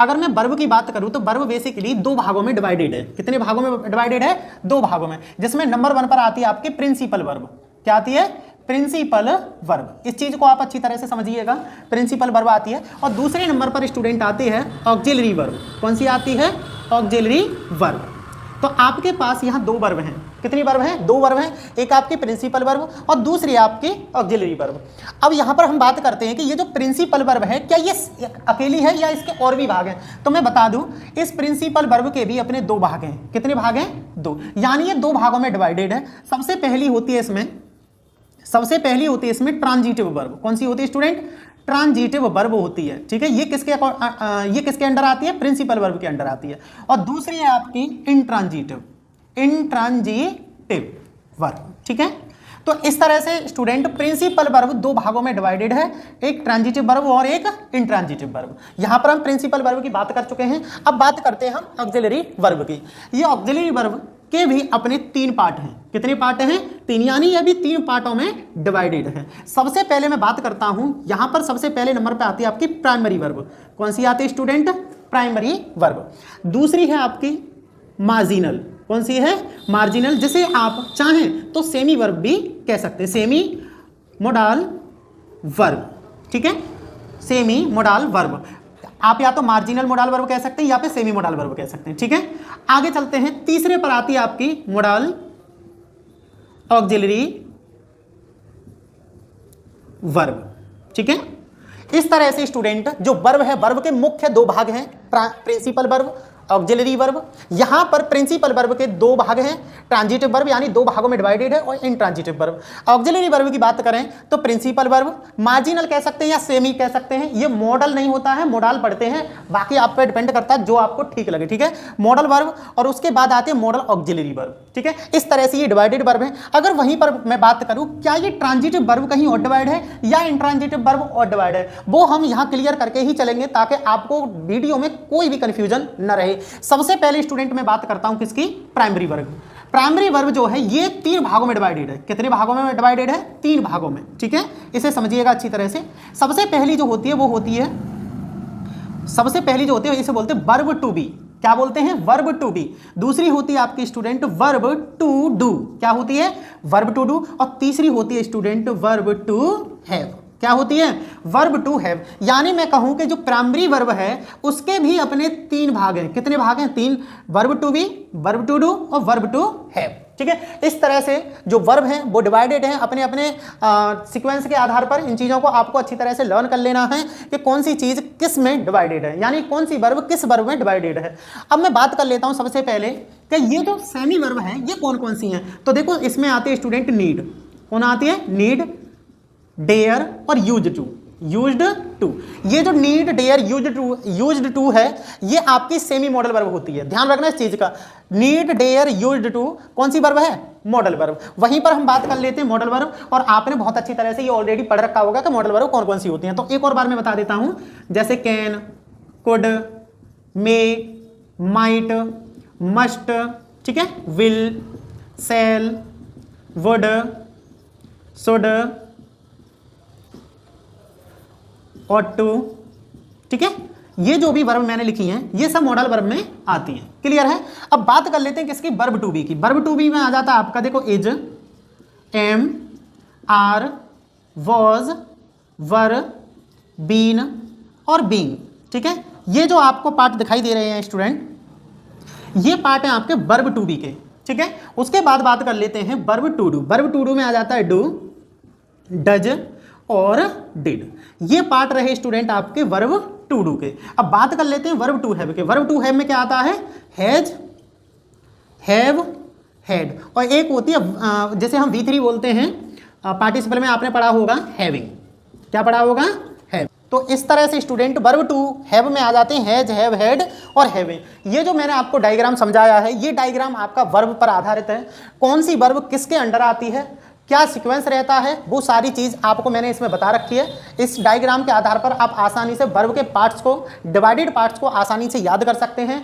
अगर मैं वर्ब की बात करूं तो वर्ब बेसिकली दो भागों में डिवाइडेड है। कितने भागों में डिवाइडेड है? दो भागों में, जिसमें नंबर 1 पर आती है आपकी प्रिंसिपल वर्ब। क्या आती है? Principal verb. इस चीज को आप अच्छी तरह से समझिएगा, प्रिंसिपल वर्ब आती है। और दूसरे नंबर पर स्टूडेंट आती है ऑक्सिलरी वर्ब। कौन सी आती है? Auxiliary verb. तो आपके पास यहाँ दो वर्ब हैं। कितनी वर्ब हैं? दो वर्ब हैं, एक आपकी प्रिंसिपल वर्ब और दूसरी आपकी ऑक्सिलरी वर्ब। अब यहाँ पर हम बात करते हैं कि ये जो प्रिंसिपल वर्ब है क्या ये अकेली है या इसके और भी भाग हैं? तो मैं बता दूं, इस प्रिंसिपल वर्ब के भी अपने दो भाग हैं। कितने भाग हैं? दो, यानी ये दो भागों में डिवाइडेड है। सबसे पहली होती है इसमें ट्रांजिटिव वर्ब। कौन सी होती है स्टूडेंट? ट्रांजिटिव वर्ब होती है। ठीक है, ये किसके अंडर आती है? प्रिंसिपल वर्ब के अंडर आती है। और दूसरी है आपकी इंट्रांजिटिव वर्ब। ठीक है, तो इस तरह से स्टूडेंट प्रिंसिपल वर्ब दो भागों में डिवाइडेड है, एक ट्रांजिटिव वर्ब और एक इंट्रांजिटिव वर्ब। यहां पर हम प्रिंसिपल वर्ब की बात कर चुके हैं। अब बात करते हैं हम ऑक्सिलरी वर्ब की। ये ऑक्सिलरी वर्ब के भी अपने 3 पार्ट हैं। कितने पार्ट हैं? 3, यानी ये भी 3 पार्टों में डिवाइडेड है। सबसे पहले मैं बात करता हूं, यहां पर सबसे पहले नंबर पे आती है आपकी प्राइमरी वर्ब। कौन सी आती है स्टूडेंट? Primary verb. दूसरी है आपकी मार्जिनल। कौन सी है? मार्जिनल, जिसे आप चाहें तो सेमी वर्ब भी कह सकते हैं, सेमी मोडाल वर्ब। ठीक है, सेमी मोडाल वर्ब। आप या तो मार्जिनल मोडाल वर्ब कह सकते हैं या फिर सेमी मोडाल वर्ब कह सकते हैं। ठीक है, आगे चलते हैं। तीसरे पर आती है आपकी मोडाल ऑक्सिलरी वर्ब। ठीक है, इस तरह से स्टूडेंट जो वर्ब है, वर्ब के मुख्य दो भाग हैं, प्रिंसिपल वर्ब, ऑक्सिलरी वर्ब। यहां पर प्रिंसिपल वर्ब के दो भाग हैं, ट्रांजिटिव वर्ब यानी दो भागों में डिवाइडेड है, और इंट्रांजिटिव वर्ब। ऑक्सिलरी वर्ब की बात करें तो प्रिंसिपल वर्ब, मार्जिनल कह सकते हैं या सेमी कह सकते हैं। ये मॉडल नहीं होता है, मॉडल पढ़ते हैं, बाकी आप पे डिपेंड करता है जो आपको ठीक लगे। ठीक है, मॉडल वर्ब, और उसके बाद आते हैं मॉडल ऑक्सिलरी वर्ब। ठीक है, इस तरह से ये डिवाइडेड वर्ब है। अगर वहीं पर मैं बात करूं क्या ये ट्रांजिटिव वर्ब कहीं और डिवाइड है या इंट्रांजिटिव वर्ब और डिवाइड है, वो हम यहां क्लियर करके ही चलेंगे ताकि आपको वीडियो में कोई भी कंफ्यूजन न रहे। सबसे पहले स्टूडेंट मैं बात करता हूं किसकी? Primary verb. प्राइमरी वर्ब जो है ये 3 भागों में डिवाइडेड है। कितने भागों में डिवाइडेड है? 3 भागों में। ठीक है, इसे समझिएगा अच्छी तरह से। सबसे पहली जो होती है वो होती है, इसे बोलते हैं वर्ब टू बी। क्या बोलते हैं? Verb to be. दूसरी होती है आपकी स्टूडेंट वर्ब टू डू। क्या होती है? Verb to do. और तीसरी होती है स्टूडेंट वर्ब टू हैव। क्या होती है? Verb to have. यानी मैं कहूं कि जो प्राइमरी वर्ब है उसके भी अपने 3 भाग हैं। कितने भाग हैं? 3, verb to be, verb to do और वर्ब टू हैव। ठीक है, इस तरह से जो वर्ब हैं वो डिवाइडेड हैं अपने अपने सीक्वेंस के आधार पर। इन चीज़ों को आपको अच्छी तरह से लर्न कर लेना है कि कौन सी चीज़ किस में डिवाइडेड है, यानी कौन सी वर्ब किस वर्ब में डिवाइडेड है। अब मैं बात कर लेता हूं सबसे पहले कि ये जो सेमी वर्ब है ये कौन कौन सी हैं। तो देखो, इसमें आती है स्टूडेंट नीड। कौन आती है? नीड, डेयर और यूज्ड टू। ये जो नीड, डेयर, यूज्ड टू है ये आपकी सेमी मॉडल वर्ब होती है। ध्यान रखना इस चीज का। नीड, डेयर, यूज्ड टू कौन सी वर्ब है? Modal verb. वहीं पर हम बात कर लेते हैं मॉडल वर्ब, और आपने बहुत अच्छी तरह से ये ऑलरेडी पढ़ रखा होगा कि मॉडल वर्ब कौन कौन सी होती हैं। तो एक और बार मैं बता देता हूं, जैसे can, could, may, might, must, ठीक है, विल, सेल, वुड, शुड, और टू। ठीक है, ये जो भी वर्ब मैंने लिखी हैं ये सब मॉडल वर्ब में आती हैं। क्लियर है? अब बात कर लेते हैं किसकी? वर्ब टू बी की। वर्ब टू बी में आ जाता है आपका, देखो, is, am, are, was, were, been और बीइंग। ठीक है, ये जो आपको पार्ट दिखाई दे रहे हैं स्टूडेंट, ये पार्ट है आपके वर्ब टू बी के। ठीक है, उसके बाद बात कर लेते हैं verb to do. Verb to do में आ जाता है डू, डज और डिड। ये पार्ट रहे स्टूडेंट आपके वर्ब टू डू के। अब बात कर लेते हैं वर्ब टू हैव के। वर्ब टू हैव में क्या आता है? हैज, हैव, हैड, और एक होती है जैसे हम V3 बोलते हैं, पार्टिसिपल में आपने पढ़ा होगा हैविंग। क्या पढ़ा होगा? हैव। तो इस तरह से स्टूडेंट वर्ब टू हैव में आ जाते हैं हैज, हैव, हैड और हैविंग। ये जो मैंने आपको डायग्राम समझाया है ये डायग्राम आपका वर्ब पर आधारित है। कौन सी वर्ब किसके अंडर आती है, क्या सीक्वेंस रहता है, वो सारी चीज़ आपको मैंने इसमें बता रखी है। इस डायग्राम के आधार पर आप आसानी से वर्ब के पार्ट्स को, डिवाइडेड पार्ट्स को आसानी से याद कर सकते हैं।